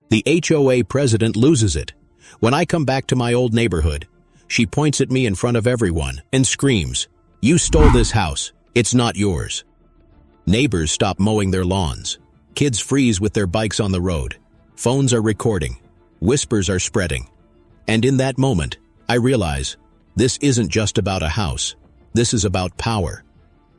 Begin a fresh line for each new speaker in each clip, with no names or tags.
The HOA president loses it. When I come back to my old neighborhood, she points at me in front of everyone and screams, "You stole this house. It's not yours." Neighbors stop mowing their lawns. Kids freeze with their bikes on the road. Phones are recording. Whispers are spreading. And in that moment, I realize this isn't just about a house. This is about power.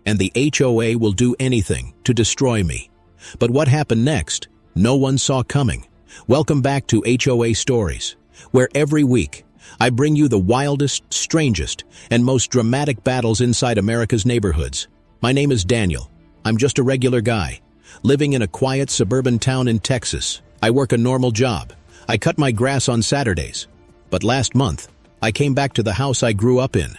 And the HOA will do anything to destroy me. But what happened next, no one saw coming. Welcome back to HOA Stories, where every week I bring you the wildest, strangest, and most dramatic battles inside America's neighborhoods. My name is Daniel. I'm just a regular guy, living in a quiet suburban town in Texas. I work a normal job. I cut my grass on Saturdays. But last month, I came back to the house I grew up in,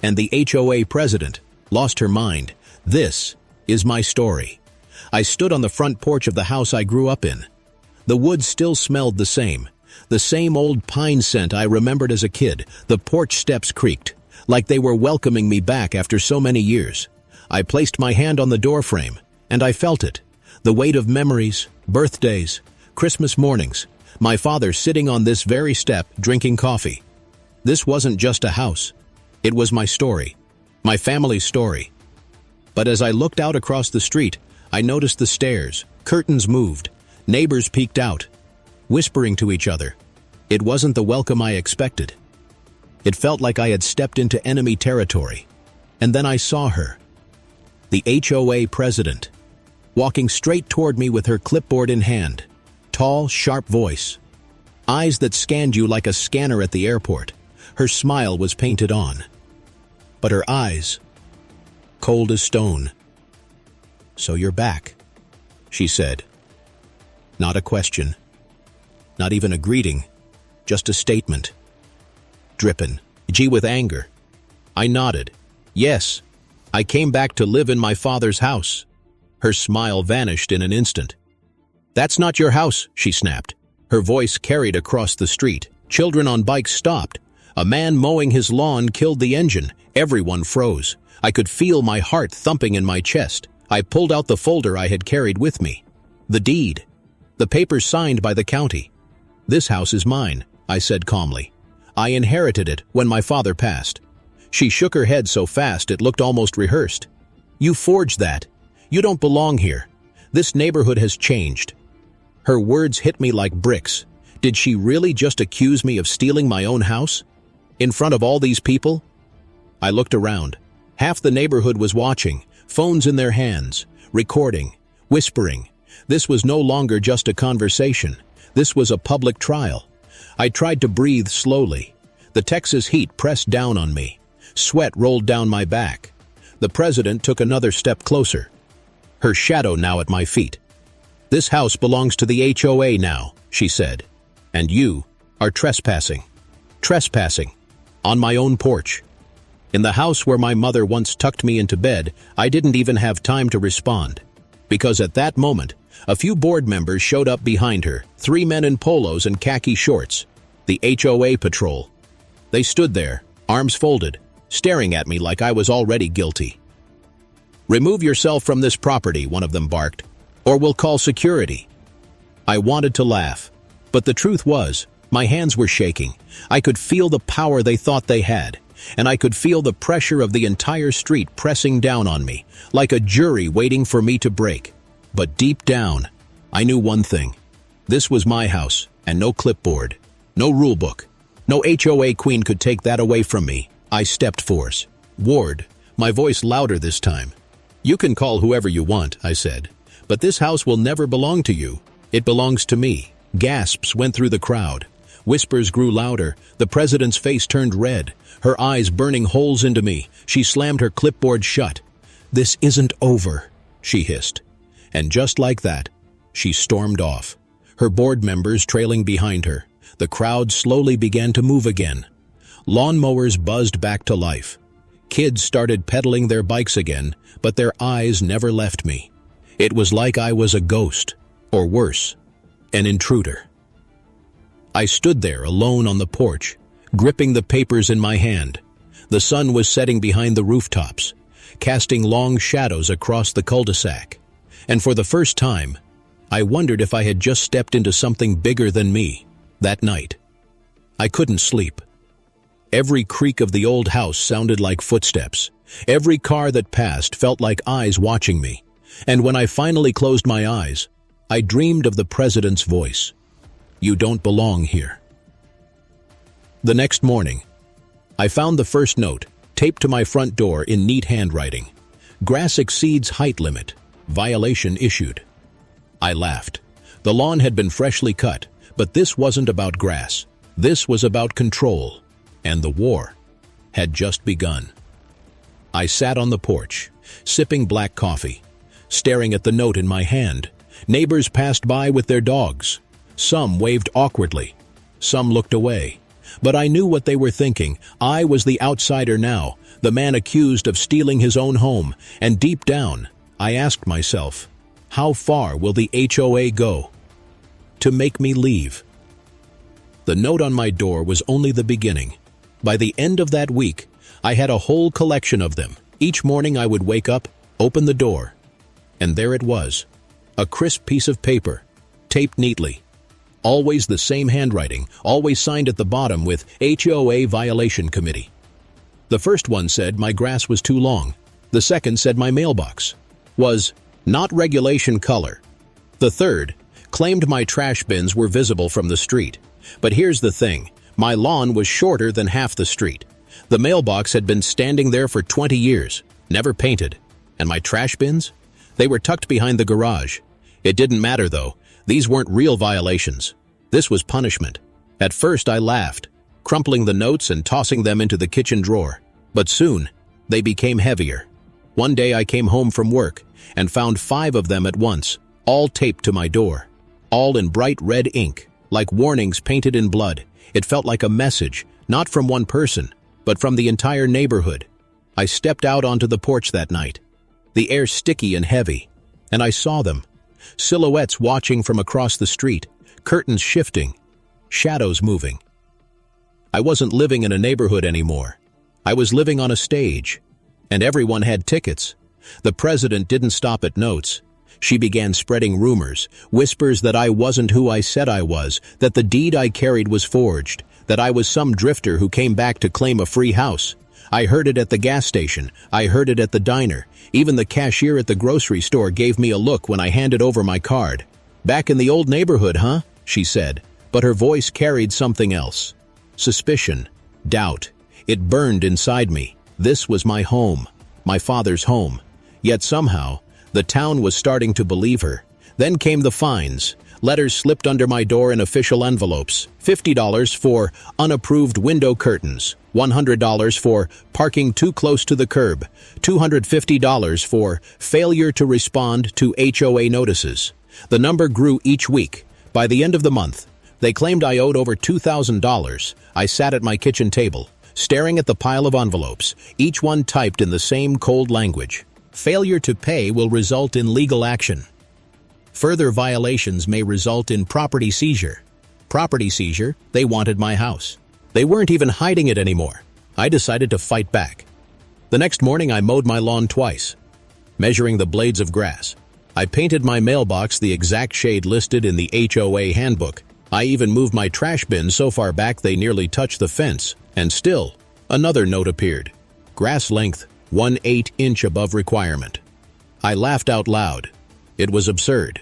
and the HOA president lost her mind. This is my story. I stood on the front porch of the house I grew up in. The wood still smelled the same old pine scent I remembered as a kid. The porch steps creaked, like they were welcoming me back after so many years. I placed my hand on the doorframe, and I felt it. The weight of memories, birthdays, Christmas mornings, my father sitting on this very step drinking coffee. This wasn't just a house. It was my story, my family's story. But as I looked out across the street, I noticed the stairs, curtains moved, neighbors peeked out, whispering to each other. It wasn't the welcome I expected. It felt like I had stepped into enemy territory. And then I saw her, the HOA president, walking straight toward me with her clipboard in hand. Tall, sharp voice. Eyes that scanned you like a scanner at the airport. Her smile was painted on. But her eyes, cold as stone. "So you're back," she said. Not a question. Not even a greeting. Just a statement. Drippin', with anger. I nodded. Yes, I came back to live in my father's house. Her smile vanished in an instant. "That's not your house," she snapped. Her voice carried across the street. Children on bikes stopped. A man mowing his lawn killed the engine. Everyone froze. I could feel my heart thumping in my chest. I pulled out the folder I had carried with me. The deed. The papers signed by the county. "This house is mine," I said calmly. "I inherited it when my father passed." She shook her head so fast it looked almost rehearsed. "You forged that. You don't belong here. This neighborhood has changed." Her words hit me like bricks. Did she really just accuse me of stealing my own house? In front of all these people? I looked around. Half the neighborhood was watching, phones in their hands, recording, whispering. This was no longer just a conversation. This was a public trial. I tried to breathe slowly. The Texas heat pressed down on me. Sweat rolled down my back. The president took another step closer. Her shadow now at my feet. "This house belongs to the HOA now," she said. "And you are trespassing. Trespassing. On my own porch." In the house where my mother once tucked me into bed, I didn't even have time to respond. Because at that moment, a few board members showed up behind her, 3 men in polos and khaki shorts. The HOA patrol. They stood there, arms folded, staring at me like I was already guilty. "Remove yourself from this property," one of them barked, "or we'll call security." I wanted to laugh, but the truth was, my hands were shaking. I could feel the power they thought they had, and I could feel the pressure of the entire street pressing down on me, like a jury waiting for me to break. But deep down, I knew one thing. This was my house, and no clipboard, no rulebook. No HOA queen could take that away from me. I stepped forth. "Ward," my voice louder this time. "You can call whoever you want," I said. "But this house will never belong to you. It belongs to me." Gasps went through the crowd. Whispers grew louder. The president's face turned red, her eyes burning holes into me. She slammed her clipboard shut. "This isn't over," she hissed. And just like that, she stormed off, her board members trailing behind her. The crowd slowly began to move again. Lawnmowers buzzed back to life. Kids started pedaling their bikes again, but their eyes never left me. It was like I was a ghost, or worse, an intruder. I stood there alone on the porch, gripping the papers in my hand. The sun was setting behind the rooftops, casting long shadows across the cul-de-sac. And for the first time, I wondered if I had just stepped into something bigger than me that night. I couldn't sleep. Every creak of the old house sounded like footsteps. Every car that passed felt like eyes watching me. And when I finally closed my eyes, I dreamed of the president's voice. "You don't belong here." The next morning, I found the first note taped to my front door in neat handwriting. "Grass exceeds height limit. Violation issued." I laughed. The lawn had been freshly cut, but this wasn't about grass. This was about control, and the war had just begun. I sat on the porch, sipping black coffee, staring at the note in my hand. Neighbors passed by with their dogs. Some waved awkwardly. Some looked away. But I knew what they were thinking. I was the outsider now, the man accused of stealing his own home, and deep down, I asked myself, how far will the HOA go to make me leave? The note on my door was only the beginning. By the end of that week, I had a whole collection of them. Each morning I would wake up, open the door, and there it was, a crisp piece of paper, taped neatly. Always the same handwriting, always signed at the bottom with HOA Violation Committee. The first one said my grass was too long. The second said my mailbox was not regulation color. The third claimed my trash bins were visible from the street. But here's the thing, my lawn was shorter than half the street. The mailbox had been standing there for 20 years, never painted. And my trash bins? They were tucked behind the garage. It didn't matter though. These weren't real violations. This was punishment. At first I laughed, crumpling the notes and tossing them into the kitchen drawer. But soon, they became heavier. One day I came home from work and found 5 of them at once, all taped to my door. All in bright red ink, like warnings painted in blood. It felt like a message, not from one person, but from the entire neighborhood. I stepped out onto the porch that night, the air sticky and heavy, and I saw them. Silhouettes watching from across the street, curtains shifting, shadows moving. I wasn't living in a neighborhood anymore. I was living on a stage, and everyone had tickets. The president didn't stop at notes. She began spreading rumors, whispers that I wasn't who I said I was, that the deed I carried was forged, that I was some drifter who came back to claim a free house. I heard it at the gas station. I heard it at the diner. Even the cashier at the grocery store gave me a look when I handed over my card. "Back in the old neighborhood, huh?" she said, but her voice carried something else. Suspicion, doubt. It burned inside me. This was my home, my father's home. Yet somehow, the town was starting to believe her. Then came the fines. Letters slipped under my door in official envelopes. $50 for unapproved window curtains. $100 for parking too close to the curb. $250 for failure to respond to HOA notices. The number grew each week. By the end of the month, they claimed I owed over $2,000. I sat at my kitchen table, staring at the pile of envelopes, each one typed in the same cold language. Failure to pay will result in legal action. Further violations may result in property seizure. Property seizure, they wanted my house. They weren't even hiding it anymore. I decided to fight back. The next morning I mowed my lawn twice, measuring the blades of grass. I painted my mailbox the exact shade listed in the HOA handbook. I even moved my trash bins so far back they nearly touched the fence. And still, another note appeared. Grass length, 1/8 inch above requirement. I laughed out loud. It was absurd.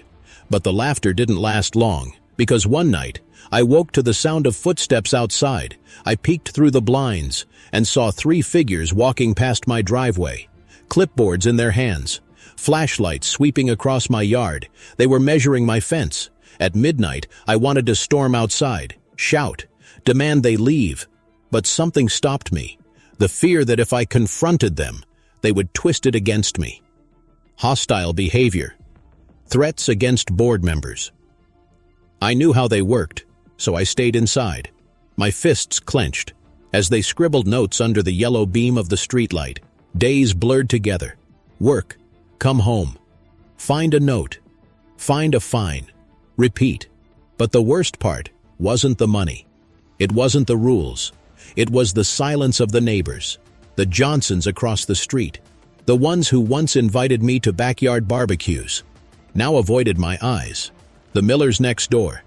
But the laughter didn't last long, because one night, I woke to the sound of footsteps outside. I peeked through the blinds and saw 3 figures walking past my driveway, clipboards in their hands, flashlights sweeping across my yard. They were measuring my fence. At midnight, I wanted to storm outside, shout, demand they leave. But something stopped me. The fear that if I confronted them, they would twist it against me. Hostile behavior. Threats against board members. I knew how they worked, so I stayed inside. My fists clenched as they scribbled notes under the yellow beam of the streetlight. Days blurred together. Work. Come home. Find a note. Find a fine. Repeat. But the worst part wasn't the money. It wasn't the rules. It was the silence of the neighbors, the Johnsons across the street, the ones who once invited me to backyard barbecues, now avoided my eyes. The Millers next door.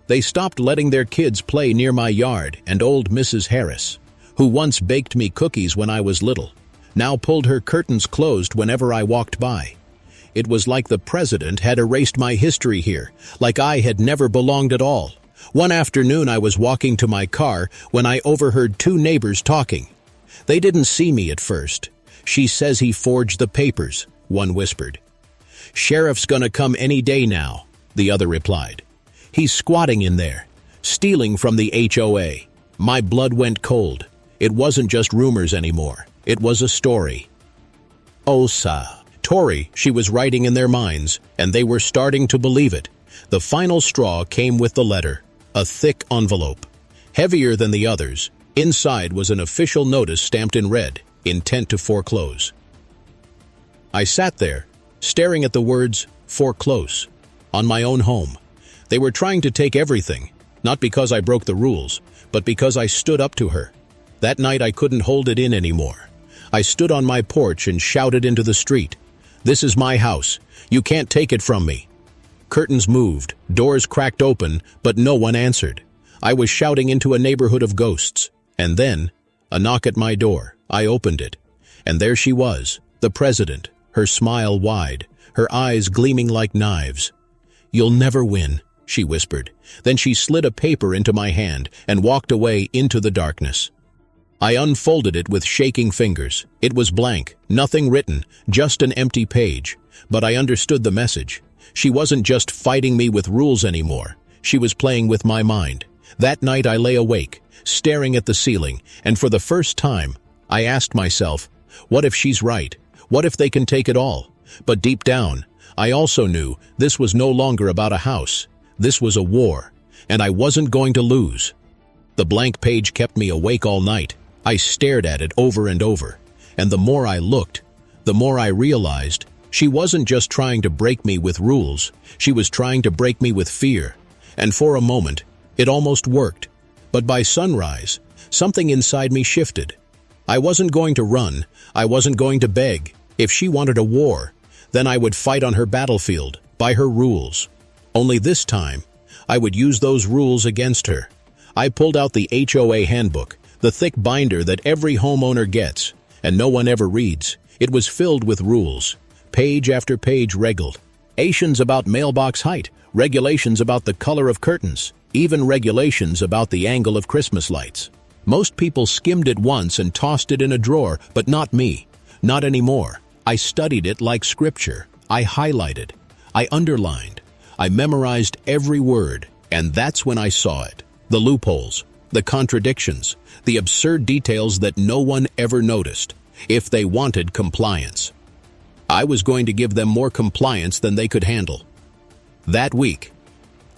They stopped letting their kids play near my yard, and old Mrs. Harris, who once baked me cookies when I was little, now pulled her curtains closed whenever I walked by. It was like the president had erased my history here, like I had never belonged at all. One afternoon I was walking to my car when I overheard two neighbors talking. They didn't see me at first. "She says he forged the papers," one whispered. "Sheriff's gonna come any day now," the other replied. "He's squatting in there, stealing from the HOA. My blood went cold. It wasn't just rumors anymore. It was a story. Osa. Tori, she was writing in their minds, and they were starting to believe it. The final straw came with the letter, a thick envelope. Heavier than the others, inside was an official notice stamped in red, intent to foreclose. I sat there, staring at the words, foreclose, on my own home. They were trying to take everything, not because I broke the rules, but because I stood up to her. That night I couldn't hold it in anymore. I stood on my porch and shouted into the street, "This is my house. You can't take it from me." Curtains moved, doors cracked open, but no one answered. I was shouting into a neighborhood of ghosts. And then, a knock at my door. I opened it. And there she was, the president, her smile wide, her eyes gleaming like knives. "You'll never win," she whispered. Then she slid a paper into my hand and walked away into the darkness. I unfolded it with shaking fingers. It was blank, nothing written, just an empty page. But I understood the message. She wasn't just fighting me with rules anymore. She was playing with my mind. That night I lay awake, staring at the ceiling, and for the first time, I asked myself, what if she's right? What if they can take it all? But deep down, I also knew this was no longer about a house. This was a war, and I wasn't going to lose. The blank page kept me awake all night. I stared at it over and over, and the more I looked, the more I realized she wasn't just trying to break me with rules, she was trying to break me with fear. And for a moment, it almost worked. But by sunrise, something inside me shifted. I wasn't going to run, I wasn't going to beg. If she wanted a war, then I would fight on her battlefield, by her rules. Only this time, I would use those rules against her. I pulled out the HOA handbook, the thick binder that every homeowner gets, and no one ever reads. It was filled with rules, page after page regulations about mailbox height, regulations about the color of curtains, even regulations about the angle of Christmas lights. Most people skimmed it once and tossed it in a drawer, but not me. Not anymore. I studied it like scripture. I highlighted. I underlined. I memorized every word, and that's when I saw it. The loopholes, the contradictions, the absurd details that no one ever noticed, if they wanted compliance. I was going to give them more compliance than they could handle. That week,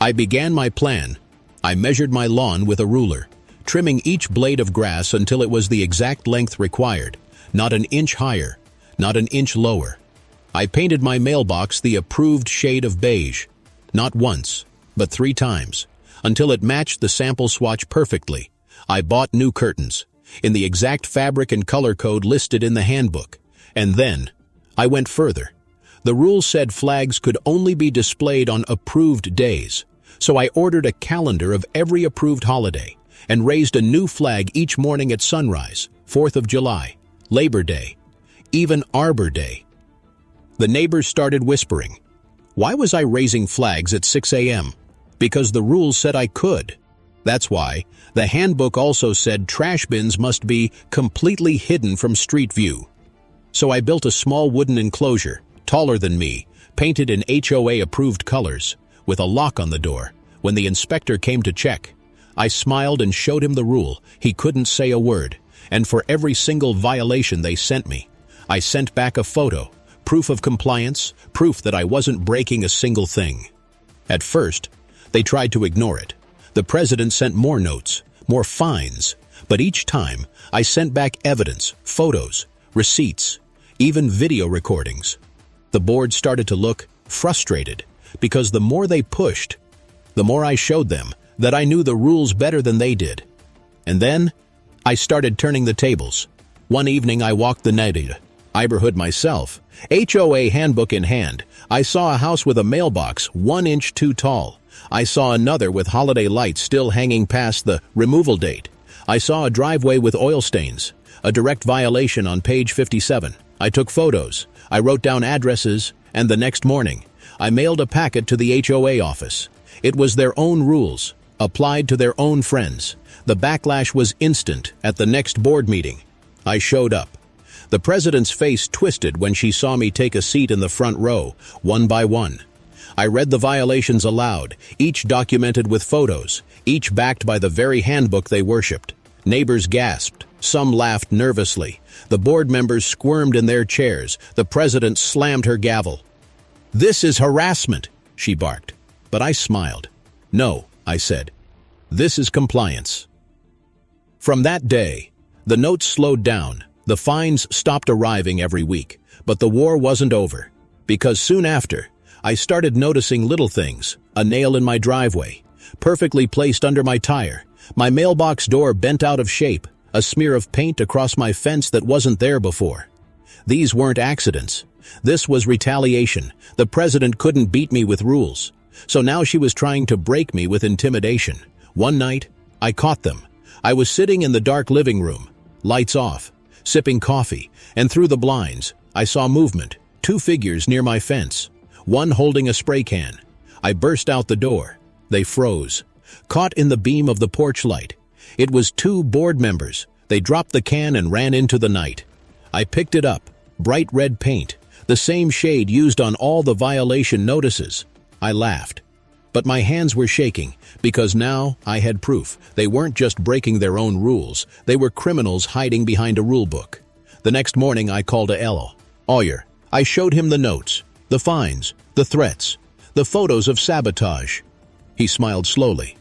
I began my plan. I measured my lawn with a ruler, trimming each blade of grass until it was the exact length required, not an inch higher, not an inch lower. I painted my mailbox the approved shade of beige, not once, but 3 times, until it matched the sample swatch perfectly. I bought new curtains, in the exact fabric and color code listed in the handbook. And then, I went further. The rules said flags could only be displayed on approved days, so I ordered a calendar of every approved holiday and raised a new flag each morning at sunrise, 4th of July, Labor Day, even Arbor Day. The neighbors started whispering. Why was I raising flags at 6 a.m.? Because the rules said I could. That's why the handbook also said trash bins must be completely hidden from street view. So I built a small wooden enclosure, taller than me, painted in HOA-approved colors, with a lock on the door. When the inspector came to check, I smiled and showed him the rule. He couldn't say a word, and for every single violation they sent me, I sent back a photo, proof of compliance, proof that I wasn't breaking a single thing. At first, they tried to ignore it. The president sent more notes, more fines, but each time I sent back evidence, photos, receipts, even video recordings. The board started to look frustrated because the more they pushed, the more I showed them that I knew the rules better than they did. And then I started turning the tables. One evening I walked the neighborhood, Neighborhood myself, HOA handbook in hand, I saw a house with a mailbox 1 inch too tall. I saw another with holiday lights still hanging past the removal date. I saw a driveway with oil stains, a direct violation on page 57. I took photos, I wrote down addresses, and the next morning, I mailed a packet to the HOA office. It was their own rules, applied to their own friends. The backlash was instant at the next board meeting. I showed up. The president's face twisted when she saw me take a seat in the front row, one by one. I read the violations aloud, each documented with photos, each backed by the very handbook they worshipped. Neighbors gasped. Some laughed nervously. The board members squirmed in their chairs. The president slammed her gavel. "This is harassment," she barked. But I smiled. "No," I said. "This is compliance." From that day, the notes slowed down. The fines stopped arriving every week, but the war wasn't over. Because soon after, I started noticing little things. A nail in my driveway, perfectly placed under my tire. My mailbox door bent out of shape. A smear of paint across my fence that wasn't there before. These weren't accidents. This was retaliation. The president couldn't beat me with rules. So now she was trying to break me with intimidation. One night, I caught them. I was sitting in the dark living room, lights off, sipping coffee, and through the blinds, I saw movement. 2 figures near my fence, one holding a spray can. I burst out the door. They froze, caught in the beam of the porch light. It was 2 board members. They dropped the can and ran into the night. I picked it up, bright red paint, the same shade used on all the violation notices. I laughed. But my hands were shaking, because now I had proof. They weren't just breaking their own rules, they were criminals hiding behind a rule book. The next morning I called a lawyer. I showed him the notes, the fines, the threats, the photos of sabotage. He smiled slowly.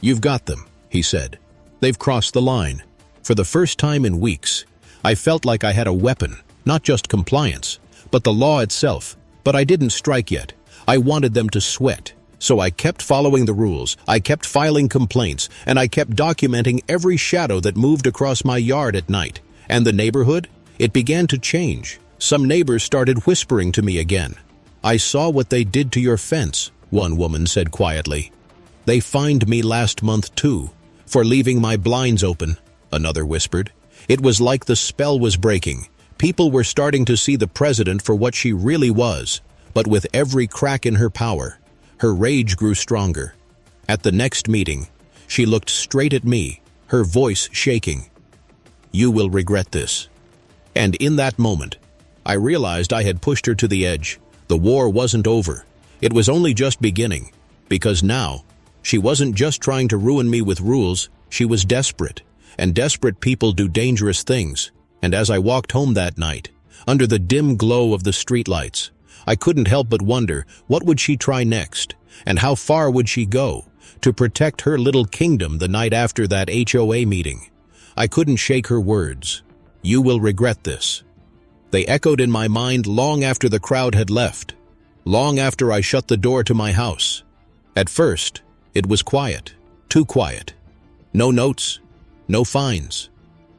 "You've got them," he said. "They've crossed the line." For the first time in weeks, I felt like I had a weapon, not just compliance, but the law itself. But I didn't strike yet. I wanted them to sweat. So I kept following the rules, I kept filing complaints, and I kept documenting every shadow that moved across my yard at night. And the neighborhood? It began to change. Some neighbors started whispering to me again. "I saw what they did to your fence," one woman said quietly. "They fined me last month too, for leaving my blinds open," another whispered. It was like the spell was breaking. People were starting to see the president for what she really was, but with every crack in her power, her rage grew stronger. At the next meeting, she looked straight at me, her voice shaking. "You will regret this." And in that moment, I realized I had pushed her to the edge. The war wasn't over. It was only just beginning, because now, she wasn't just trying to ruin me with rules, she was desperate. And desperate people do dangerous things. And as I walked home that night, under the dim glow of the streetlights, I couldn't help but wonder, what would she try next? And how far would she go to protect her little kingdom the night after that HOA meeting? I couldn't shake her words. "You will regret this." They echoed in my mind long after the crowd had left, long after I shut the door to my house. At first, it was quiet, too quiet. No notes, no fines,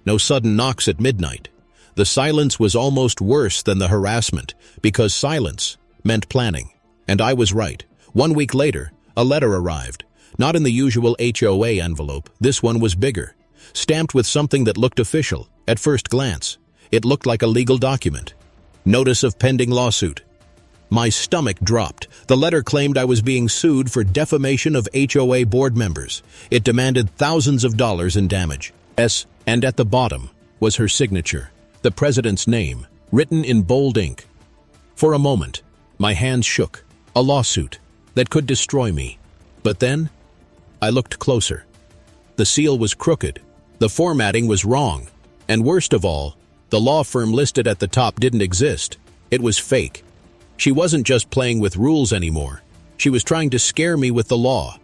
no sudden knocks at midnight. The silence was almost worse than the harassment, because silence meant planning. And I was right. 1 week later, a letter arrived. Not in the usual HOA envelope. This one was bigger, stamped with something that looked official. At first glance, it looked like a legal document. Notice of pending lawsuit. My stomach dropped. The letter claimed I was being sued for defamation of HOA board members. It demanded thousands of dollars in damage. And at the bottom was her signature, the president's name, written in bold ink. For a moment, my hands shook. A lawsuit that could destroy me. But then, I looked closer. The seal was crooked. The formatting was wrong. And worst of all, the law firm listed at the top didn't exist. It was fake. She wasn't just playing with rules anymore. She was trying to scare me with the law.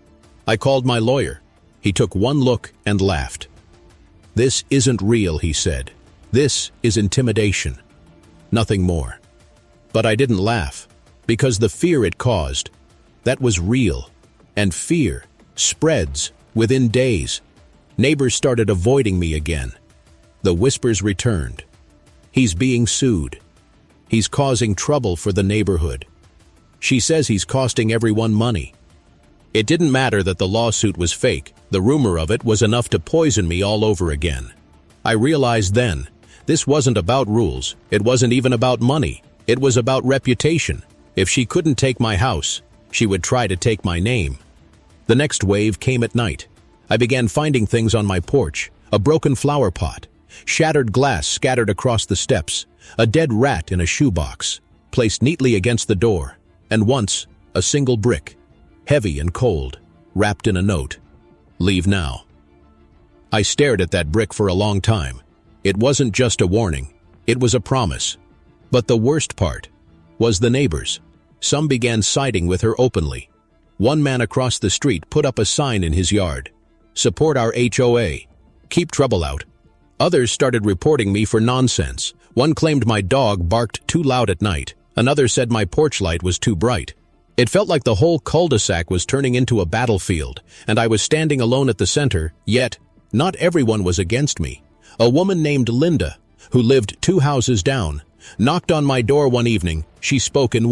I called my lawyer. He took one look and laughed. "This isn't real," he said. "This is intimidation. Nothing more." But I didn't laugh, because the fear it caused, that was real. And fear spreads within days. Neighbors started avoiding me again. The whispers returned. "He's being sued. He's causing trouble for the neighborhood. She says he's costing everyone money. It didn't matter that the lawsuit was fake. The rumor of it was enough to poison me all over again. I realized then, this wasn't about rules. It wasn't even about money. It was about reputation. If she couldn't take my house, she would try to take my name. The next wave came at night. I began finding things on my porch: a broken flower pot, shattered glass scattered across the steps, a dead rat in a shoebox, placed neatly against the door, and once, a single brick, heavy and cold, wrapped in a note. "Leave now." I stared at that brick for a long time. It wasn't just a warning, it was a promise. But the worst part was the neighbors. Some began siding with her openly. One man across the street put up a sign in his yard: "Support our HOA. Keep trouble out." Others started reporting me for nonsense. One claimed my dog barked too loud at night. Another said my porch light was too bright. It felt like the whole cul-de-sac was turning into a battlefield, and I was standing alone at the center, yet not everyone was against me. A woman named Linda, who lived 2 houses down, knocked on my door one evening. She spoke in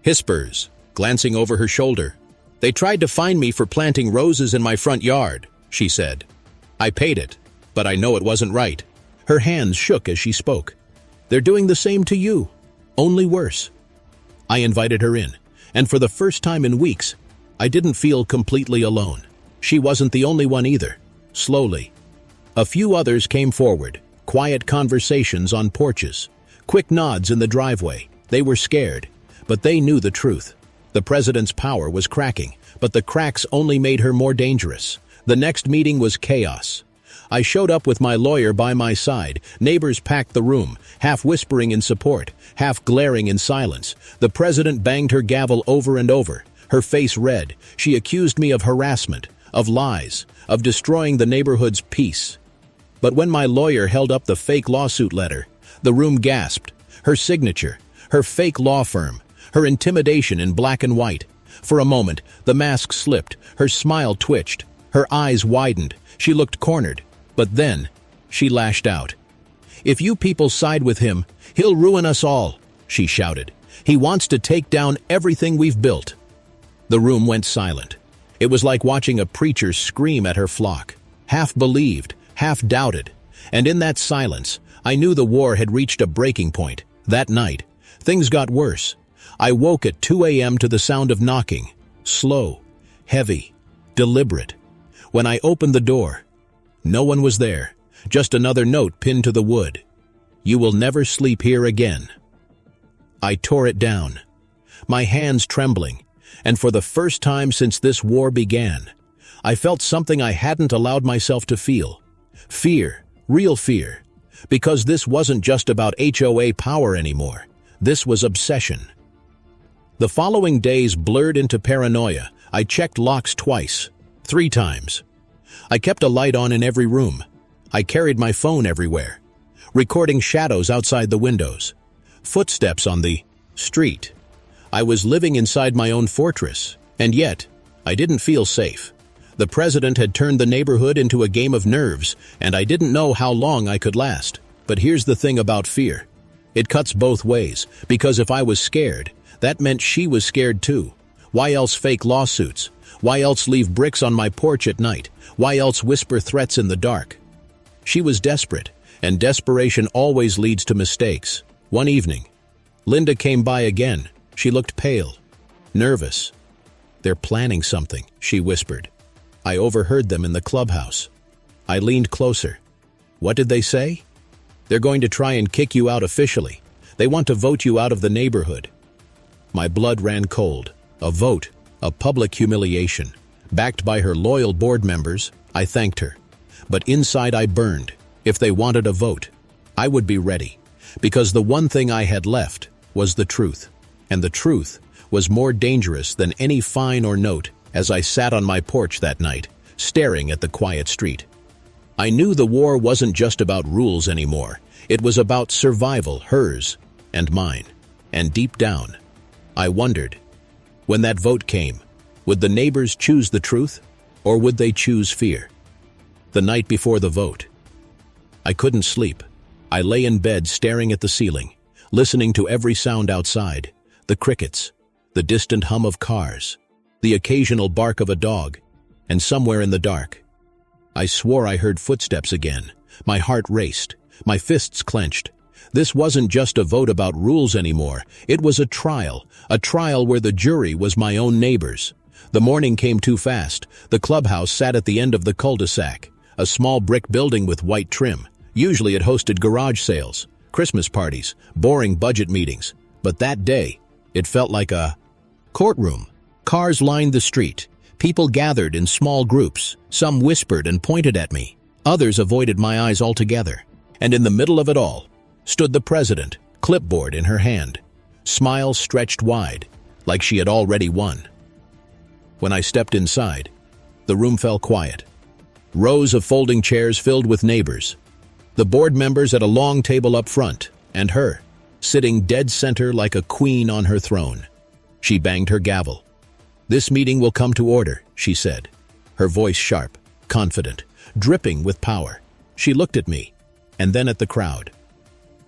whispers, glancing over her shoulder. "They tried to fine me for planting roses in my front yard," she said. "I paid it, but I know it wasn't right." Her hands shook as she spoke. "They're doing the same to you, only worse." I invited her in, and for the first time in weeks, I didn't feel completely alone. She wasn't the only one either. Slowly, a few others came forward, quiet conversations on porches, quick nods in the driveway. They were scared, but they knew the truth. The president's power was cracking, but the cracks only made her more dangerous. The next meeting was chaos. I showed up with my lawyer by my side. Neighbors packed the room, half whispering in support, half glaring in silence. The president banged her gavel over and over, her face red. She accused me of harassment, of lies, of destroying the neighborhood's peace. But when my lawyer held up the fake lawsuit letter, the room gasped. Her signature, her fake law firm, her intimidation in black and white. For a moment, the mask slipped, her smile twitched, her eyes widened. She looked cornered, but then she lashed out. "If you people side with him, he'll ruin us all," she shouted. "He wants to take down everything we've built." The room went silent. It was like watching a preacher scream at her flock. Half believed, half doubted. And in that silence, I knew the war had reached a breaking point. That night, things got worse. I woke at 2 a.m. to the sound of knocking. Slow, heavy, deliberate. When I opened the door, no one was there. Just another note pinned to the wood. "You will never sleep here again." I tore it down, my hands trembling, and for the first time since this war began, I felt something I hadn't allowed myself to feel. Fear, real fear. Because this wasn't just about HOA power anymore. This was obsession. The following days blurred into paranoia. I checked locks twice, 3 times. I kept a light on in every room. I carried my phone everywhere, recording shadows outside the windows, footsteps on the street. I was living inside my own fortress, and yet I didn't feel safe. The president had turned the neighborhood into a game of nerves, and I didn't know how long I could last. But here's the thing about fear. It cuts both ways, because if I was scared, that meant she was scared too. Why else fake lawsuits? Why else leave bricks on my porch at night? Why else whisper threats in the dark? She was desperate, and desperation always leads to mistakes. One evening, Linda came by again. She looked pale, nervous. "They're planning something," she whispered. I overheard them in the clubhouse. I leaned closer. "What did they say?" "They're going to try and kick you out officially. They want to vote you out of the neighborhood." My blood ran cold. A vote, a public humiliation. Backed by her loyal board members, I thanked her. But inside I burned. If they wanted a vote, I would be ready. Because the one thing I had left was the truth. And the truth was more dangerous than any fine or note as I sat on my porch that night, staring at the quiet street. I knew the war wasn't just about rules anymore. It was about survival, hers and mine. And deep down, I wondered, when that vote came, would the neighbors choose the truth, or would they choose fear? The night before the vote, I couldn't sleep. I lay in bed staring at the ceiling. listening to every sound outside, the crickets, the distant hum of cars, the occasional bark of a dog, and somewhere in the dark, I swore I heard footsteps again. My heart raced, my fists clenched. This wasn't just a vote about rules anymore. It was a trial where the jury was my own neighbors. The morning came too fast. The clubhouse sat at the end of the cul-de-sac, a small brick building with white trim. Usually it hosted garage sales, Christmas parties, boring budget meetings. But that day, it felt like a courtroom. Cars lined the street. People gathered in small groups. Some whispered and pointed at me. Others avoided my eyes altogether. And in the middle of it all stood the president, clipboard in her hand, smile stretched wide, like she had already won. When I stepped inside, the room fell quiet. Rows of folding chairs filled with neighbors. The board members at a long table up front, and her, sitting dead center like a queen on her throne. She banged her gavel. "This meeting will come to order," she said, her voice sharp, confident, dripping with power. She looked at me, and then at the crowd.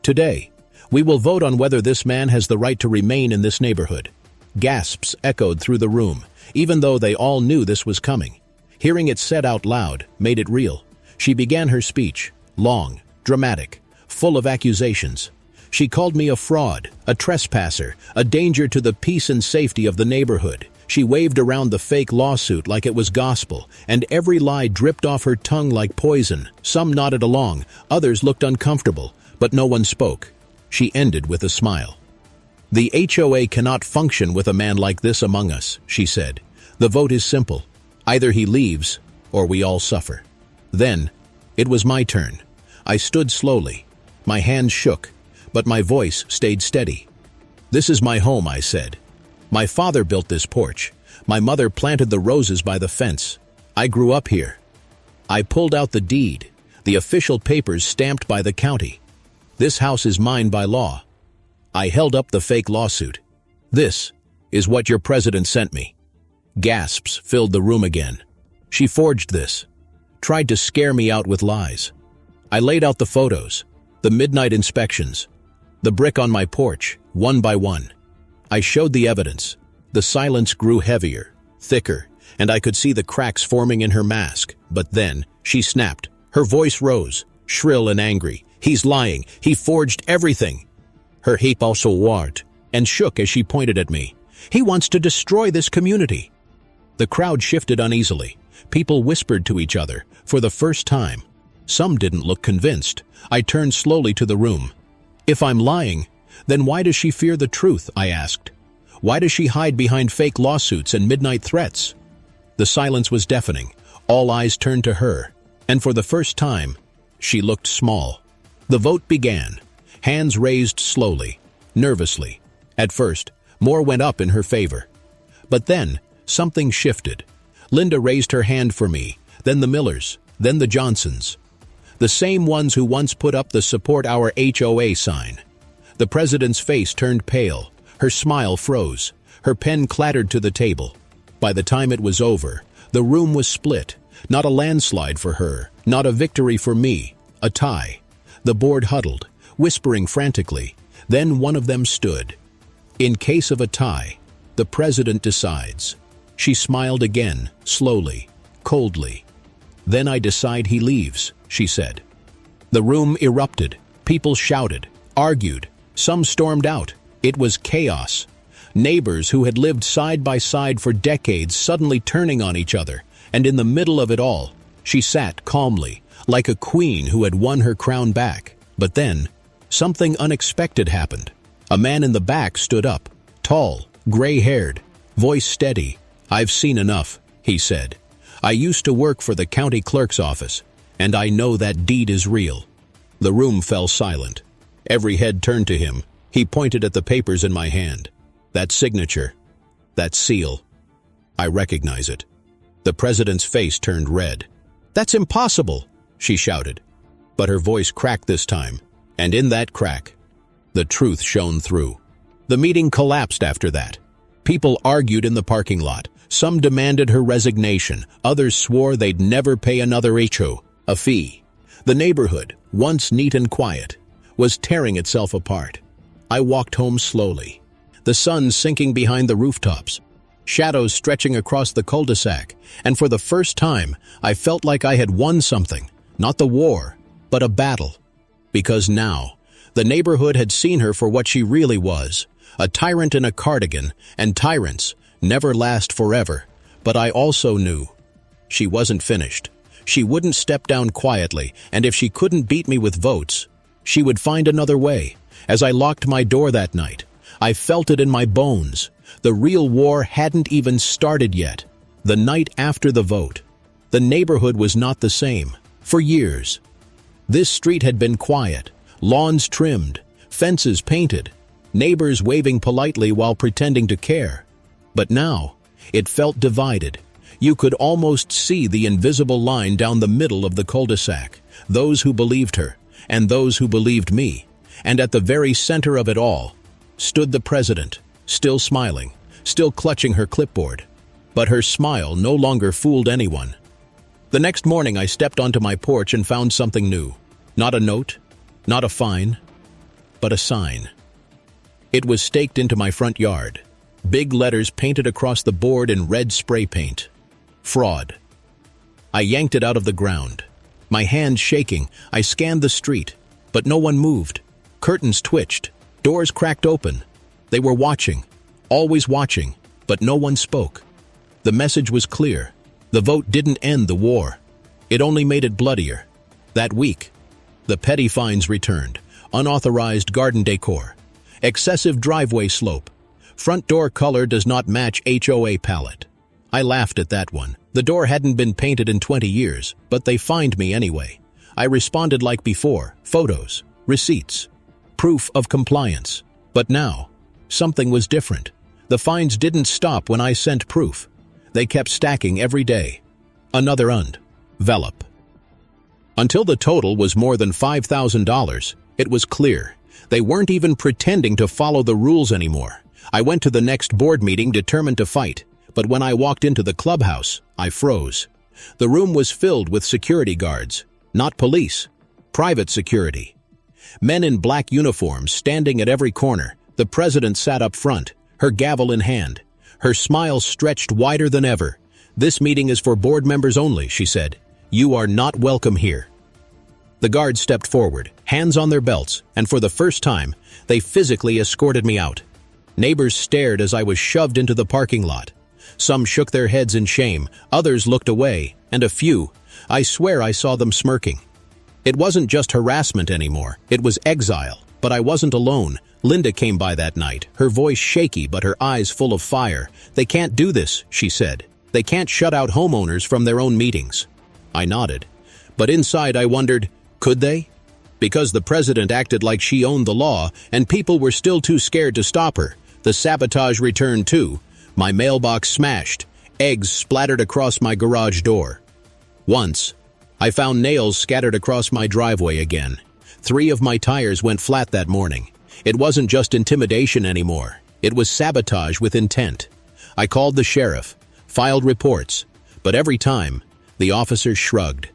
"Today, we will vote on whether this man has the right to remain in this neighborhood." Gasps echoed through the room, even though they all knew this was coming. Hearing it said out loud made it real. She began her speech, long, dramatic, full of accusations. She called me a fraud, a trespasser, a danger to the peace and safety of the neighborhood. She waved around the fake lawsuit like it was gospel, and every lie dripped off her tongue like poison. Some nodded along, others looked uncomfortable, but no one spoke. She ended with a smile. "The HOA cannot function with a man like this among us," she said. "The vote is simple. Either he leaves, or we all suffer." Then, it was my turn. I stood slowly. My hands shook, but my voice stayed steady. "This is my home," I said. "My father built this porch. My mother planted the roses by the fence. I grew up here." I pulled out the deed, the official papers stamped by the county. "This house is mine by law." I held up the fake lawsuit. "This is what your president sent me." Gasps filled the room again. She forged this, tried to scare me out with lies. I laid out the photos, the midnight inspections, the brick on my porch, one by one. I showed the evidence. The silence grew heavier, thicker, and I could see the cracks forming in her mask. But then, she snapped. Her voice rose, shrill and angry. "He's lying. He forged everything." Her hip also warred, and shook as she pointed at me. "He wants to destroy this community." The crowd shifted uneasily. People whispered to each other, for the first time. Some didn't look convinced. I turned slowly to the room. "If I'm lying, then why does she fear the truth?" I asked. "Why does she hide behind fake lawsuits and midnight threats?" The silence was deafening. All eyes turned to her, and for the first time, she looked small. The vote began. Hands raised slowly, nervously. At first, more went up in her favor. But then, something shifted. Linda raised her hand for me, then the Millers, then the Johnsons. The same ones who once put up the Support Our HOA sign. The president's face turned pale. Her smile froze. Her pen clattered to the table. By the time it was over, the room was split. Not a landslide for her, not a victory for me, a tie. The board huddled, whispering frantically. Then one of them stood. "In case of a tie, the president decides." She smiled again, slowly, coldly. "Then I decide he leaves," she said. The room erupted. People shouted, argued. Some stormed out. It was chaos. Neighbors who had lived side by side for decades suddenly turning on each other. And in the middle of it all, she sat calmly, like a queen who had won her crown back. But then, something unexpected happened. A man in the back stood up, tall, gray-haired, voice steady. "I've seen enough," he said. "I used to work for the county clerk's office, and I know that deed is real." The room fell silent. Every head turned to him. He pointed at the papers in my hand. "That signature, that seal. I recognize it." The president's face turned red. "That's impossible," she shouted. But her voice cracked this time, and in that crack, the truth shone through. The meeting collapsed after that. People argued in the parking lot. Some demanded her resignation. Others swore they'd never pay another HOA fee. The neighborhood, once neat and quiet, was tearing itself apart. I walked home slowly. The sun sinking behind the rooftops, shadows stretching across the cul-de-sac, and for the first time, I felt like I had won something, not the war, but a battle. Because now, the neighborhood had seen her for what she really was, a tyrant in a cardigan, and tyrants never last forever. But I also knew she wasn't finished. She wouldn't step down quietly, and if she couldn't beat me with votes, she would find another way. As I locked my door that night, I felt it in my bones. The real war hadn't even started yet. The night after the vote, the neighborhood was not the same. For years, this street had been quiet, lawns trimmed, fences painted, neighbors waving politely while pretending to care. But now, it felt divided. You could almost see the invisible line down the middle of the cul-de-sac, those who believed her, and those who believed me. And at the very center of it all stood the president, still smiling, still clutching her clipboard. But her smile no longer fooled anyone. The next morning I stepped onto my porch and found something new. Not a note, not a fine, but a sign. It was staked into my front yard. Big letters painted across the board in red spray paint. Fraud. I yanked it out of the ground. My hand shaking, I scanned the street, but no one moved. Curtains twitched, doors cracked open. They were watching, always watching, but no one spoke. The message was clear. The vote didn't end the war. It only made it bloodier. That week, the petty fines returned. Unauthorized garden decor, excessive driveway slope, front door color does not match HOA palette. I laughed at that one. The door hadn't been painted in 20 years, but they fined me anyway. I responded like before, photos, receipts, proof of compliance. But now, something was different. The fines didn't stop when I sent proof. They kept stacking every day. Another envelope. Until the total was more than $5,000, it was clear. They weren't even pretending to follow the rules anymore. I went to the next board meeting determined to fight, but when I walked into the clubhouse, I froze. The room was filled with security guards, not police, private security. Men in black uniforms standing at every corner. The president sat up front, her gavel in hand. Her smile stretched wider than ever. "This meeting is for board members only," she said. "You are not welcome here." The guards stepped forward, hands on their belts, and for the first time, they physically escorted me out. Neighbors stared as I was shoved into the parking lot. Some shook their heads in shame, others looked away, and a few, I swear I saw them smirking. It wasn't just harassment anymore, it was exile. But I wasn't alone. Linda came by that night, her voice shaky but her eyes full of fire. "They can't do this," she said. "They can't shut out homeowners from their own meetings." I nodded. But inside I wondered, could they? Because the president acted like she owned the law, and people were still too scared to stop her. The sabotage returned too. My mailbox smashed. Eggs splattered across my garage door. Once, I found nails scattered across my driveway again. 3 of my tires went flat that morning. It wasn't just intimidation anymore. It was sabotage with intent. I called the sheriff, filed reports, but every time, the officers shrugged.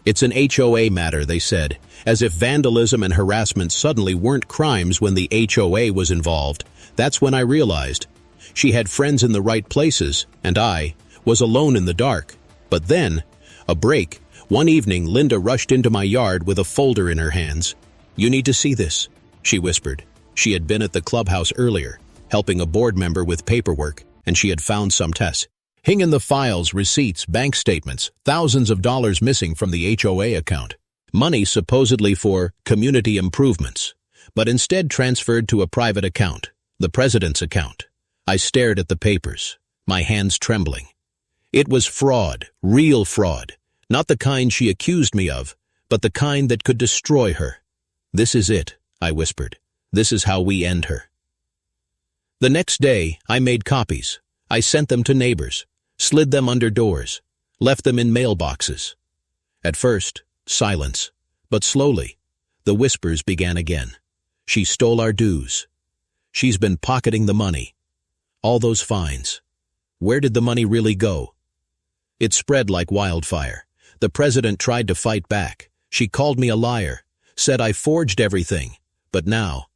"It's an HOA matter," they said, as if vandalism and harassment suddenly weren't crimes when the HOA was involved. That's when I realized she had friends in the right places, and I was alone in the dark. But then, a break. One evening, Linda rushed into my yard with a folder in her hands. "You need to see this," she whispered. She had been at the clubhouse earlier, helping a board member with paperwork, and she had found some tests. Hing in the files, receipts, bank statements, thousands of dollars missing from the HOA account. Money supposedly for community improvements, but instead transferred to a private account, the president's account. I stared at the papers, my hands trembling. It was fraud, real fraud. Not the kind she accused me of, but the kind that could destroy her. "This is it," I whispered. "This is how we end her." The next day, I made copies. I sent them to neighbors, slid them under doors, left them in mailboxes. At first, silence, but slowly, the whispers began again. "She stole our dues. She's been pocketing the money. All those fines. Where did the money really go?" It spread like wildfire. The president tried to fight back. She called me a liar, said I forged everything. But now,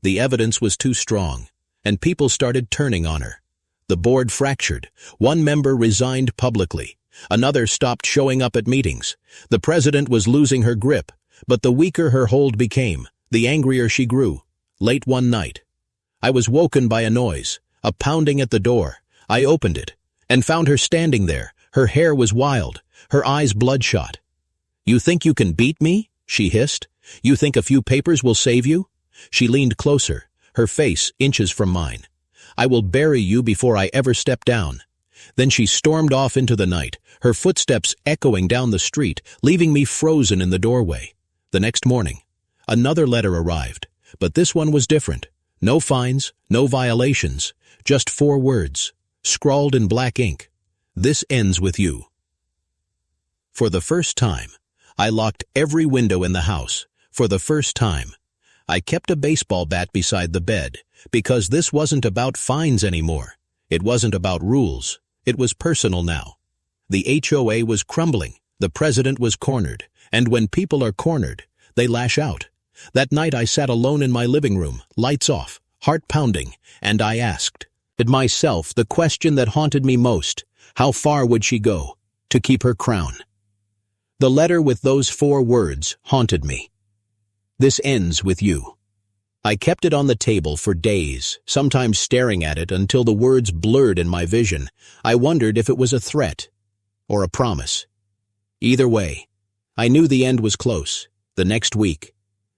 The evidence was too strong, and people started turning on her. The board fractured. One member resigned publicly. Another stopped showing up at meetings. The president was losing her grip, but the weaker her hold became, the angrier she grew. Late one night, I was woken by a noise, a pounding at the door. I opened it, and found her standing there. Her hair was wild, her eyes bloodshot. "You think you can beat me?" she hissed. "You think a few papers will save you?" She leaned closer, her face inches from mine. "I will bury you before I ever step down." Then she stormed off into the night, her footsteps echoing down the street, leaving me frozen in the doorway. The next morning, another letter arrived, but this one was different. No fines, no violations, just 4 words, scrawled in black ink. "This ends with you." For the first time, I locked every window in the house. For the first time, I kept a baseball bat beside the bed, because this wasn't about fines anymore. It wasn't about rules. It was personal now. The HOA was crumbling. The president was cornered. And when people are cornered, they lash out. That night I sat alone in my living room, lights off, heart pounding, and I asked myself the question that haunted me most: how far would she go to keep her crown? The letter with those 4 words haunted me. "This ends with you." I kept it on the table for days, sometimes staring at it until the words blurred in my vision. I wondered if it was a threat or a promise. Either way, I knew the end was close. The next week,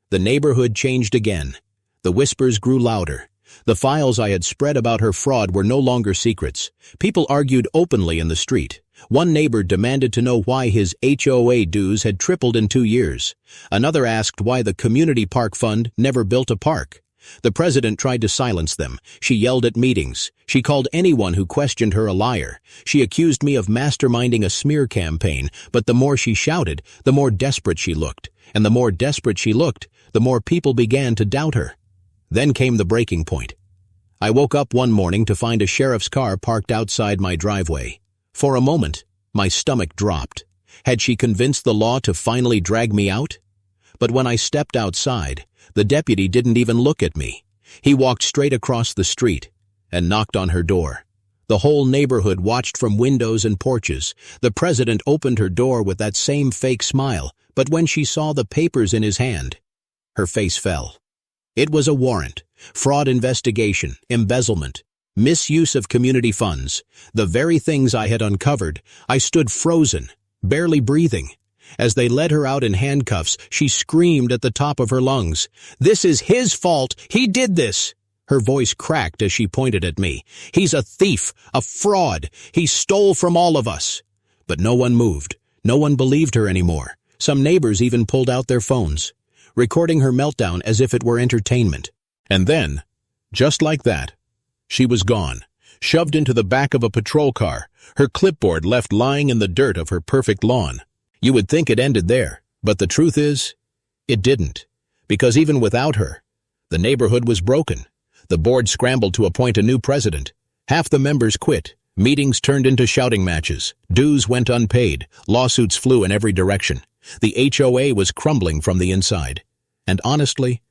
the neighborhood changed again. The whispers grew louder. The files I had spread about her fraud were no longer secrets. People argued openly in the street. One neighbor demanded to know why his HOA dues had tripled in 2 years. Another asked why the community park fund never built a park. The president tried to silence them. She yelled at meetings. She called anyone who questioned her a liar. She accused me of masterminding a smear campaign, but the more she shouted, the more desperate she looked. And the more desperate she looked, the more people began to doubt her. Then came the breaking point. I woke up one morning to find a sheriff's car parked outside my driveway. For a moment, my stomach dropped. Had she convinced the law to finally drag me out? But when I stepped outside, the deputy didn't even look at me. He walked straight across the street and knocked on her door. The whole neighborhood watched from windows and porches. The president opened her door with that same fake smile, but when she saw the papers in his hand, her face fell. It was a warrant, fraud investigation, embezzlement, misuse of community funds, the very things I had uncovered. I stood frozen, barely breathing. As they led her out in handcuffs, she screamed at the top of her lungs, "This is his fault! He did this!" Her voice cracked as she pointed at me. "He's a thief, a fraud. He stole from all of us." But no one moved. No one believed her anymore. Some neighbors even pulled out their phones, recording her meltdown as if it were entertainment. And then, just like that, she was gone, shoved into the back of a patrol car, her clipboard left lying in the dirt of her perfect lawn. You would think it ended there, but the truth is, it didn't. Because even without her, the neighborhood was broken. The board scrambled to appoint a new president. Half the members quit. Meetings turned into shouting matches. Dues went unpaid. Lawsuits flew in every direction. The HOA was crumbling from the inside. And honestly,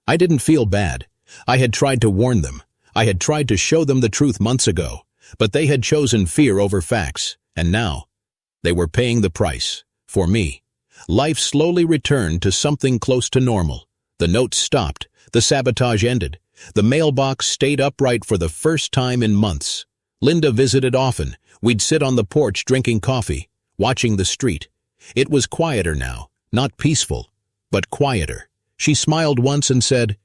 I didn't feel bad. I had tried to warn them. I had tried to show them the truth months ago, but they had chosen fear over facts, and now they were paying the price. For me, life slowly returned to something close to normal. The notes stopped. The sabotage ended. The mailbox stayed upright for the first time in months. Linda visited often. We'd sit on the porch drinking coffee, watching the street. It was quieter now, not peaceful, but quieter. She smiled once and said,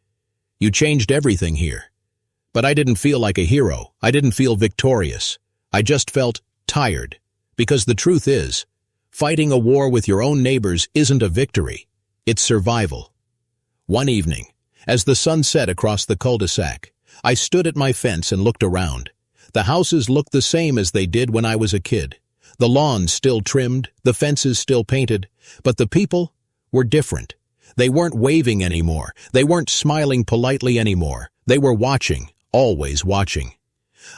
"You changed everything here." But I didn't feel like a hero. I didn't feel victorious. I just felt tired. Because the truth is, fighting a war with your own neighbors isn't a victory. It's survival. One evening, as the sun set across the cul-de-sac, I stood at my fence and looked around. The houses looked the same as they did when I was a kid. The lawns still trimmed, the fences still painted, but the people were different. They weren't waving anymore. They weren't smiling politely anymore. They were watching, always watching.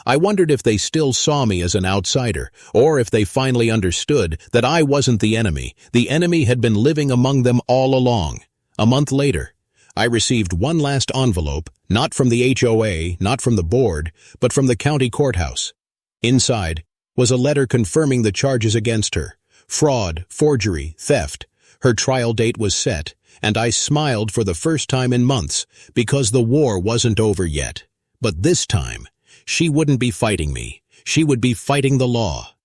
I wondered if they still saw me as an outsider, or if they finally understood that I wasn't the enemy. The enemy had been living among them all along. A month later, I received one last envelope, not from the HOA, not from the board, but from the county courthouse. Inside was a letter confirming the charges against her: fraud, forgery, theft. Her trial date was set, and I smiled for the first time in months because the war wasn't over yet. But this time, she wouldn't be fighting me. She would be fighting the law.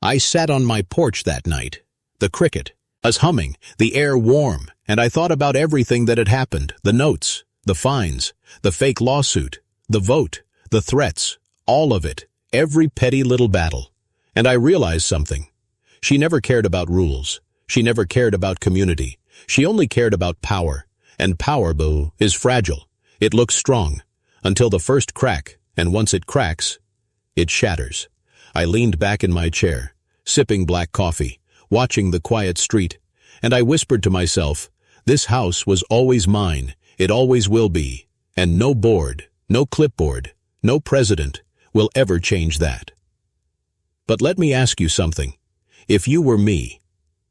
I sat on my porch that night. The cricket was humming, the air warm, and I thought about everything that had happened: the notes, the fines, the fake lawsuit, the vote, the threats, all of it, every petty little battle. And I realized something. She never cared about rules. She never cared about community. She only cared about power. And power, boo, is fragile. It looks strong until the first crack, and once it cracks, it shatters. I leaned back in my chair, sipping black coffee, watching the quiet street, and I whispered to myself, this house was always mine, it always will be, and no board, no clipboard, no president will ever change that. But let me ask you something. If you were me,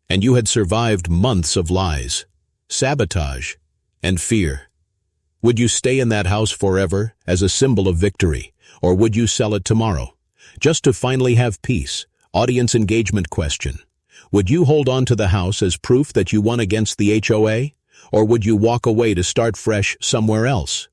and you had survived months of lies, sabotage, and fear, would you stay in that house forever as a symbol of victory, or would you sell it tomorrow, just to finally have peace? Audience engagement question. Would you hold on to the house as proof that you won against the HOA, or would you walk away to start fresh somewhere else?